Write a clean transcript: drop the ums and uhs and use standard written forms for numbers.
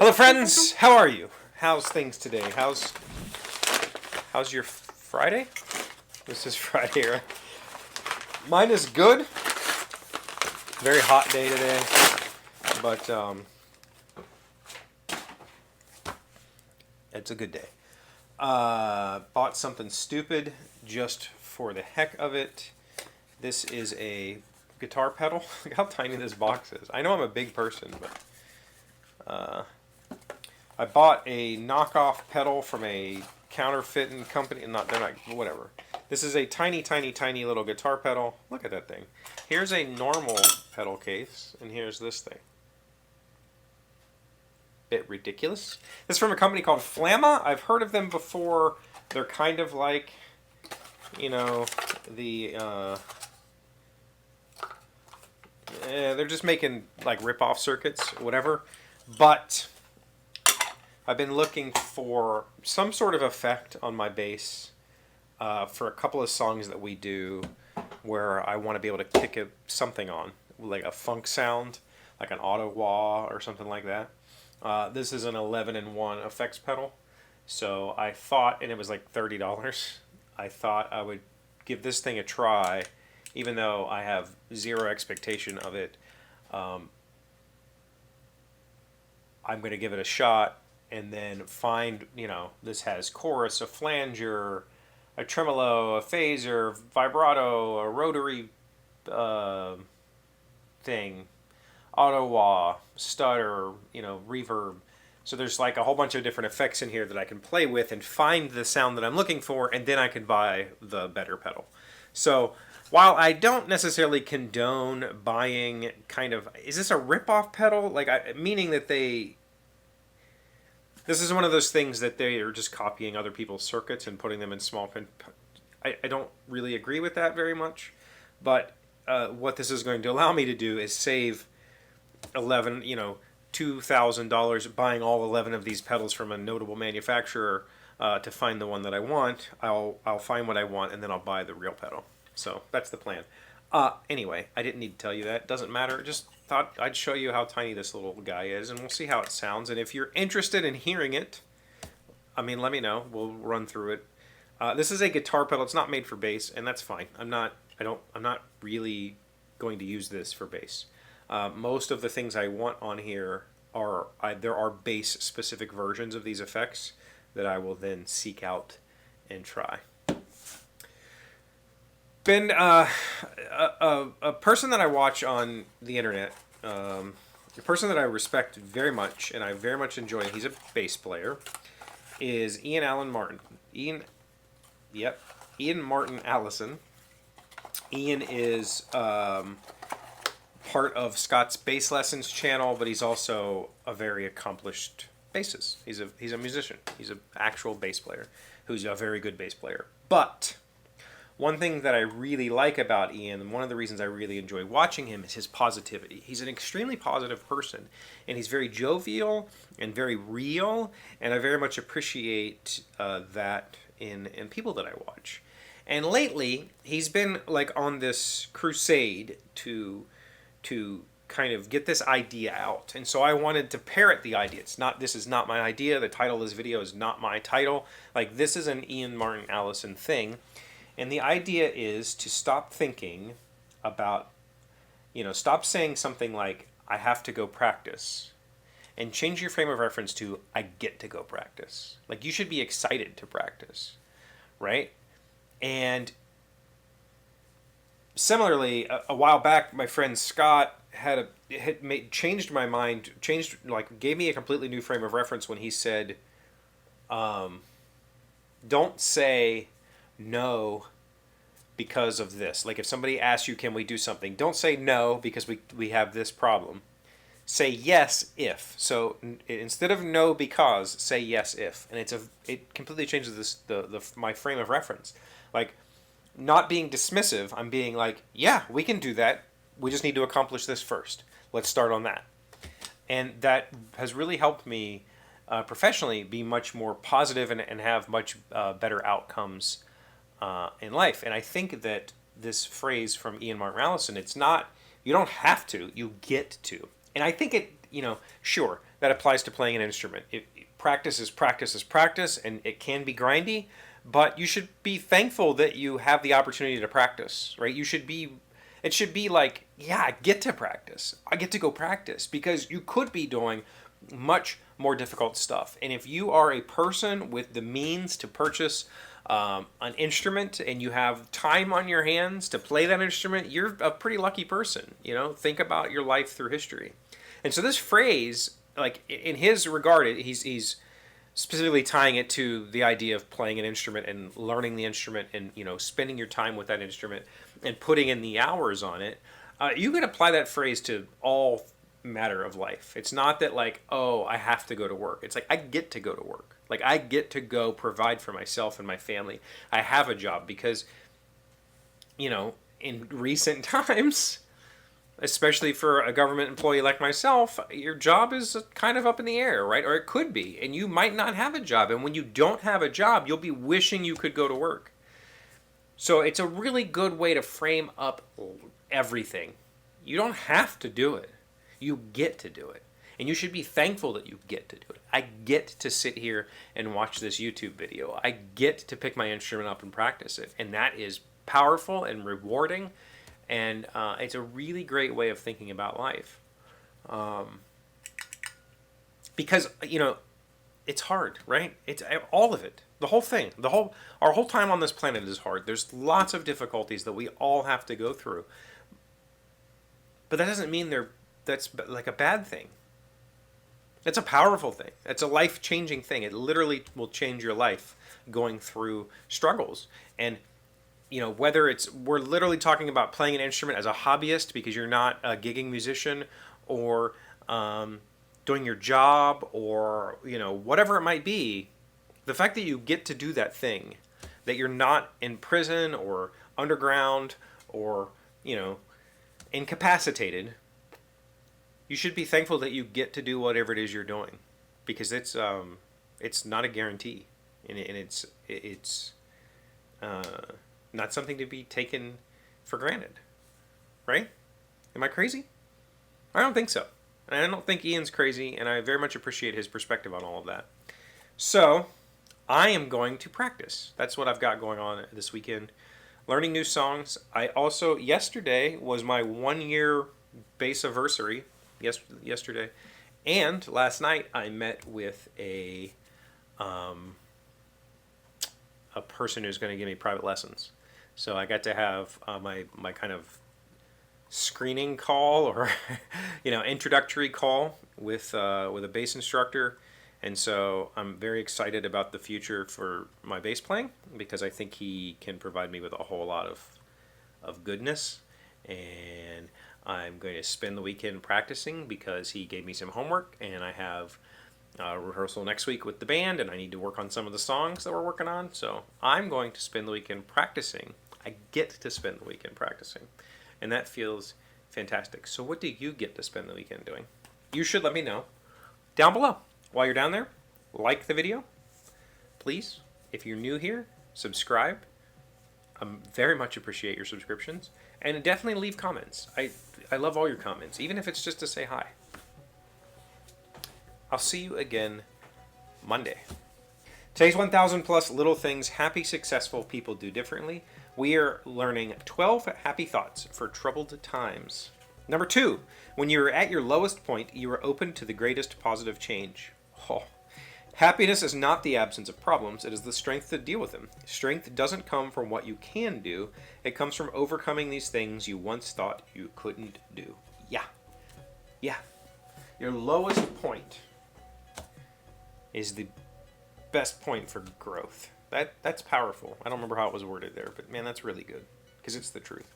Hello, friends. How are you? How's things today? How's your Friday? This is Friday, right? Mine is good. Very hot day today, but it's a good day. Bought something stupid just for the heck of it. This is a guitar pedal. Look how tiny this box is. I know I'm a big person, but I bought a knockoff pedal from a counterfeiting company. They're not, whatever. This is a tiny, tiny, tiny little guitar pedal. Look at that thing. Here's a normal pedal case, and here's this thing. Bit ridiculous. This is from a company called Flamma. I've heard of them before. They're kind of like, you know, they're just making like rip-off circuits, whatever. But I've been looking for some sort of effect on my bass for a couple of songs that we do where I want to be able to kick something on, like a funk sound, like an auto wah or something like that. This is an 11-in-1 effects pedal, so I thought, and it was like $30, I thought I would give this thing a try, even though I have zero expectation of it. I'm going to give it a shot and then find, you know, this has chorus, a flanger, a tremolo, a phaser, vibrato, a rotary thing, auto wah, stutter, you know, reverb. So there's like a whole bunch of different effects in here that I can play with and find the sound that I'm looking for, and then I can buy the better pedal. So while I don't necessarily condone buying kind of, is this a rip-off pedal? Like, meaning that this is one of those things that they are just copying other people's circuits and putting them in small. I don't really agree with that very much, but what this is going to allow me to do is save $2,000 buying all 11 of these pedals from a notable manufacturer to find the one that I want. I'll find what I want and then I'll buy the real pedal. So that's the plan. Anyway, I didn't need to tell you that. Doesn't matter. Just thought I'd show you how tiny this little guy is, and we'll see how it sounds. And if you're interested in hearing it, I mean, let me know. We'll run through it. This is a guitar pedal. It's not made for bass, and that's fine. I'm not really going to use this for bass. Most of the things I want on here there are bass specific versions of these effects that I will then seek out and try. Been a person that I watch on the internet, a person that I respect very much and I very much enjoy, he's a bass player, is Ian Martin Allison. Ian is part of Scott's Bass Lessons channel, but he's also a very accomplished bassist. He's a musician. He's an actual bass player who's a very good bass player. But one thing that I really like about Ian, and one of the reasons I really enjoy watching him, is his positivity. He's an extremely positive person, and he's very jovial and very real, and I very much appreciate that in people that I watch. And lately, he's been like on this crusade to kind of get this idea out. And so I wanted to parrot the idea. This is not my idea. The title of this video is not my title. Like, this is an Ian Martin Allison thing. And the idea is to stop thinking about, stop saying something like, I have to go practice, and change your frame of reference to, I get to go practice. Like, you should be excited to practice, right? And similarly, a while back, my friend Scott changed my mind, gave me a completely new frame of reference when he said, don't say no because of this. Like, if somebody asks you, can we do something, don't say no because we have this problem. Say yes if. So instead of no because, say yes if. And it completely changes my frame of reference. Like, not being dismissive, I'm being like, yeah, we can do that. We just need to accomplish this first. Let's start on that. And that has really helped me professionally be much more positive and have much better outcomes in life. And I think that this phrase from Ian Martin Allison, it's not, you don't have to, you get to. And I think it sure, that applies to playing an instrument. Practice is practice is practice, and it can be grindy, but you should be thankful that you have the opportunity to practice, right? It should be like, yeah, I get to practice. I get to go practice, because you could be doing much more difficult stuff. And if you are a person with the means to purchase an instrument and you have time on your hands to play that instrument, you're a pretty lucky person. Think about your life through history. And so this phrase, like in his regard, he's specifically tying it to the idea of playing an instrument and learning the instrument and spending your time with that instrument and putting in the hours on it. You can apply that phrase to all matter of life. It's not that like, oh, I have to go to work. It's like, I get to go to work. Like, I get to go provide for myself and my family. I have a job because, in recent times, especially for a government employee like myself, your job is kind of up in the air, right? Or it could be, and you might not have a job. And when you don't have a job, you'll be wishing you could go to work. So it's a really good way to frame up everything. You don't have to do it. You get to do it. And you should be thankful that you get to do it. I get to sit here and watch this YouTube video. I get to pick my instrument up and practice it. And that is powerful and rewarding. And it's a really great way of thinking about life. Because, it's hard, right? It's all of it. The whole thing. Our whole time on this planet is hard. There's lots of difficulties that we all have to go through. But that doesn't mean that's like a bad thing. It's a powerful thing. It's a life-changing thing. It literally will change your life going through struggles. And, whether we're literally talking about playing an instrument as a hobbyist because you're not a gigging musician, or doing your job, or, whatever it might be, the fact that you get to do that thing, that you're not in prison or underground or, incapacitated, you should be thankful that you get to do whatever it is you're doing, because it's not a guarantee, and it's not something to be taken for granted, right? Am I crazy? I don't think so. And I don't think Ian's crazy, and I very much appreciate his perspective on all of that. So I am going to practice. That's what I've got going on this weekend. Learning new songs. I also, yesterday was my 1-year bass anniversary. Yesterday, and last night I met with a person who's going to give me private lessons. So I got to have my kind of screening call, or introductory call with a bass instructor. And so I'm very excited about the future for my bass playing, because I think he can provide me with a whole lot of goodness. And I'm going to spend the weekend practicing because he gave me some homework, and I have a rehearsal next week with the band, and I need to work on some of the songs that we're working on. So I'm going to spend the weekend practicing. I get to spend the weekend practicing, and that feels fantastic. So what do you get to spend the weekend doing? You should let me know down below. While you're down there, like the video. Please, if you're new here, subscribe. I very much appreciate your subscriptions. And definitely leave comments. I love all your comments, even if it's just to say hi. I'll see you again Monday. Today's 1,000 plus little things happy, successful people do differently. We are learning 12 happy thoughts for troubled times. Number 2, when you are at your lowest point, you are open to the greatest positive change. Oh. Happiness is not the absence of problems, it is the strength to deal with them. Strength doesn't come from what you can do, it comes from overcoming these things you once thought you couldn't do. Yeah. Your lowest point is the best point for growth. That's powerful. I don't remember how it was worded there, but man, that's really good, because it's the truth.